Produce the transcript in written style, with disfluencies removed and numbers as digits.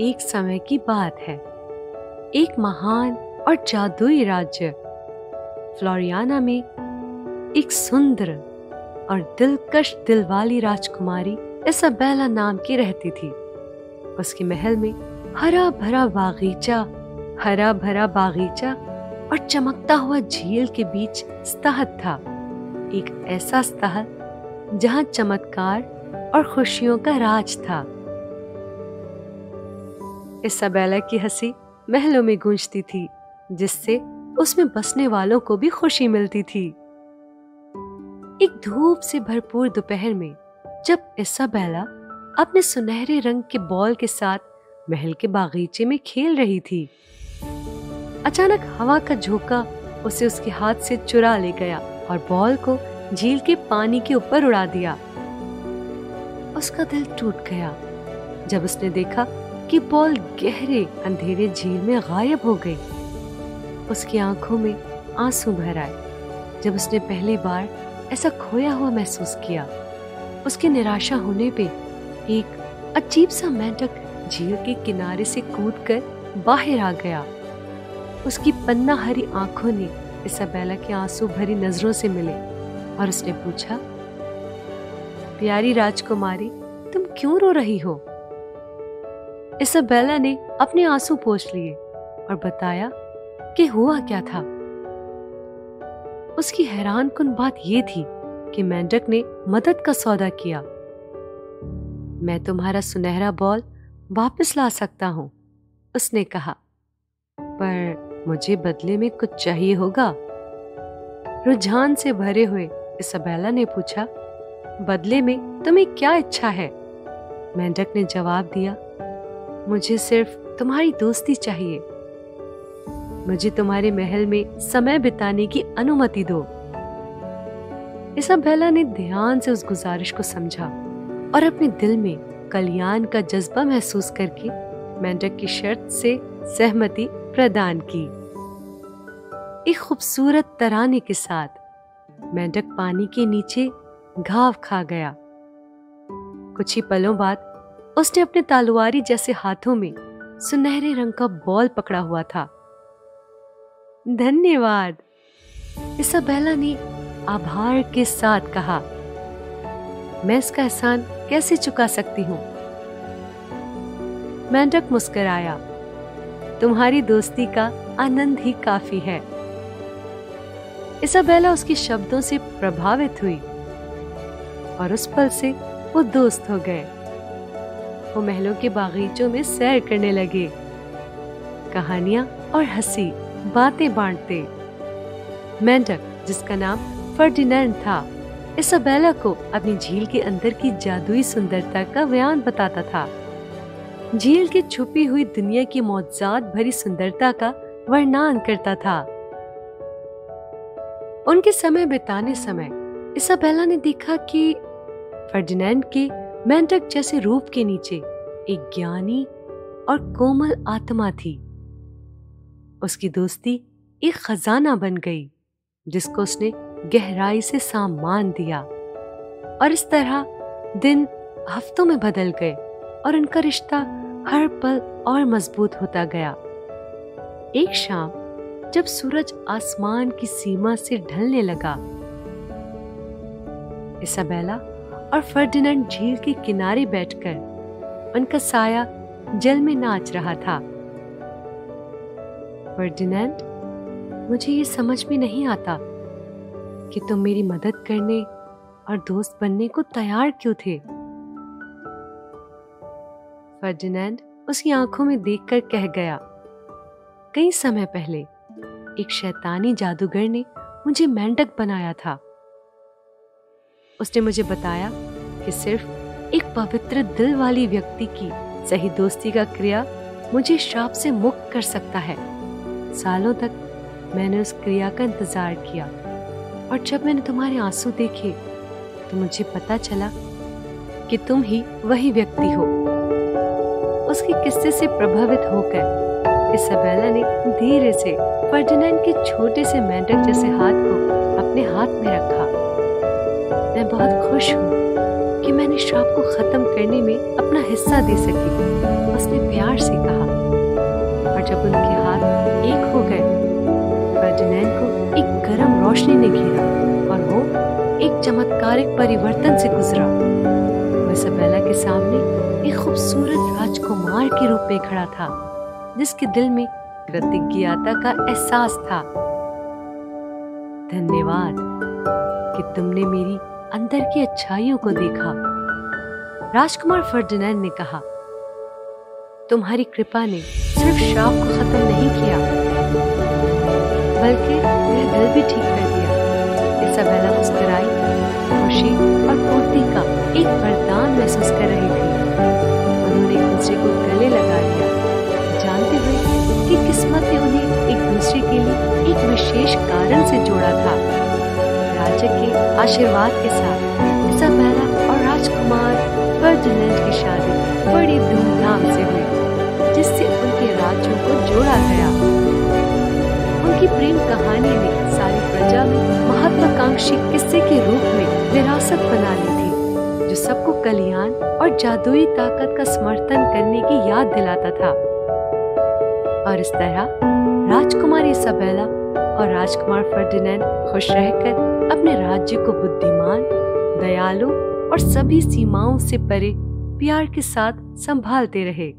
एक समय की बात है। एक महान और जादुई राज्य फ्लोरियाना में एक सुंदर और दिलकश दिल वाली राजकुमारी इसाबेला नाम की रहती थी। उसके महल में हरा भरा बागीचा और चमकता हुआ झील के बीच स्तहत था। एक ऐसा स्तहत जहां चमत्कार और खुशियों का राज था। इसाबेला की हंसी महलों में गूंजती थी, जिससे उसमें बसने वालों को भी खुशी मिलती थी। एक धूप से भरपूर दोपहर में जब इसाबेला अपने सुनहरे रंग के बॉल के साथ महल के बागीचे में खेल रही थी, अचानक हवा का झोंका उसे उसके हाथ से चुरा ले गया और बॉल को झील के पानी के ऊपर उड़ा दिया। उसका दिल टूट गया जब उसने देखा कि बॉल गहरे अंधेरे झील में गायब हो गई। उसकी आंखों में आंसू भर आए जब उसने पहली बार ऐसा खोया हुआ महसूस किया। उसकी निराशा होने पे एक अजीब सा मेंढक झील के किनारे से कूदकर बाहर आ गया। उसकी पन्ना हरी आंखों ने इसाबेला के आंसू भरी नजरों से मिले और उसने पूछा, प्यारी राजकुमारी, तुम क्यों रो रही हो? इसाबेला ने अपने आंसू पोंछ लिए और बताया कि हुआ क्या था। उसकी हैरानकुन बात यह थी कि मेंढक ने मदद का सौदा किया। मैं तुम्हारा सुनहरा बॉल वापस ला सकता हूं, उसने कहा, पर मुझे बदले में कुछ चाहिए होगा। रुझान से भरे हुए इसाबेला ने पूछा, बदले में तुम्हें क्या इच्छा है? मेंढक ने जवाब दिया, मुझे सिर्फ तुम्हारी दोस्ती चाहिए। मुझे तुम्हारे महल में समय बिताने की अनुमति दो। इसाबेला ने ध्यान से उस गुजारिश को समझा और अपने दिल में कल्याण का जज्बा महसूस करके मेंढक की शर्त से सहमति प्रदान की। एक खूबसूरत तराने के साथ मेंढक पानी के नीचे घाव खा गया। कुछ ही पलों बाद उसने अपने तलवारी जैसे हाथों में सुनहरे रंग का बॉल पकड़ा हुआ था। धन्यवाद, इसाबेला ने आभार के साथ कहा। मैं इसका एहसान कैसे चुका सकती हूँ? मेंढक मुस्कुराया, तुम्हारी दोस्ती का आनंद ही काफी है। इसाबेला उसके शब्दों से प्रभावित हुई और उस पल से वो दोस्त हो गए। वो महलों के बागीचों में सैर करने लगे, कहानियां और हंसी बातें बांटते। मेंढक, जिसका नाम फर्डिनेंड था, इसाबेला को अपनी झील के अंदर की जादुई सुंदरता का बयान बताता था। झील की छुपी हुई दुनिया की मौजूद भरी सुंदरता का वर्णन करता था। उनके समय बिताने समय इसाबेला ने देखा कि फर्डिनेंड के मेंढक जैसे रूप के नीचे एक ज्ञानी और कोमल आत्मा थी। उसकी दोस्ती एक खजाना बन गई जिसको उसने गहराई से सम्मान दिया, और इस तरह दिन हफ्तों में बदल गए और उनका रिश्ता हर पल और मजबूत होता गया। एक शाम जब सूरज आसमान की सीमा से ढलने लगा, इसाबेला और फर्डिनेंड झील के किनारे बैठकर उनका साया जल में नाच रहा था। फर्डिनेंड, मुझे ये समझ में नहीं आता कि तुम मेरी मदद करने और दोस्त बनने को तैयार क्यों थे? फर्डिनेंड उसकी आंखों में देखकर कह गया, कई समय पहले एक शैतानी जादूगर ने मुझे मेंढक बनाया था। उसने मुझे बताया कि सिर्फ एक पवित्र दिल वाली व्यक्ति की सही दोस्ती का क्रिया मुझे श्राप से मुक्त कर सकता है। सालों तक मैंने उस क्रिया का इंतजार किया, और जब मैंने तुम्हारे आंसू देखे तो मुझे पता चला कि तुम ही वही व्यक्ति हो। उसके किस्से से प्रभावित होकर इसाबेला ने धीरे से फर्डिनेंड के छोटे से मेंढक जैसे हाथ को अपने हाथ में रखा। मैं बहुत खुश हूँ कि मैंने श्राप को खत्म करने में अपना हिस्सा दे सकी, उसने प्यार से कहा। और जब उनके हाथ एक हो गए, फर्डिनेंड को एक गर्म रोशनी ने घेरा और वो एक चमत्कारिक परिवर्तन से गुजरा। वो इसाबेला के सामने एक खूबसूरत राजकुमार के रूप में खड़ा था, जिसके दिल में कृतज्ञता का एहसास था। धन्यवाद कि तुमने मेरी अंदर की अच्छाइयों को देखा, राजकुमार फर्डिनेंड ने कहा। तुम्हारी कृपा ने सिर्फ श्राप को खत्म नहीं किया, बल्कि मेरा दिल भी ठीक कर दिया। इसाबेला मुस्कुराई, खुशी और पूर्ति का एक वरदान महसूस कर रही थी। उन्होंने एक दूसरे को गले लगा लिया, जानते हुए कि किस्मत ने उन्हें एक दूसरे के लिए एक विशेष कारण से जोड़ा था। राजा के आशीर्वाद के साथ इसाबेला और राजकुमार फर्डिनेंड की शादी बड़ी धूमधाम से हुई, जिससे उनके राज्यों को जोड़ा गया। उनकी प्रेम कहानी ने सारी प्रजा में महत्वाकांक्षी किस्से के रूप में विरासत बना ली थी, जो सबको कल्याण और जादुई ताकत का समर्थन करने की याद दिलाता था। और इस तरह राजकुमारी इसाबेला और राजकुमार फर्डिनेंड खुश रहकर अपने राज्य को बुद्धिमान, दयालु और सभी सीमाओं से परे प्यार के साथ संभालते रहे।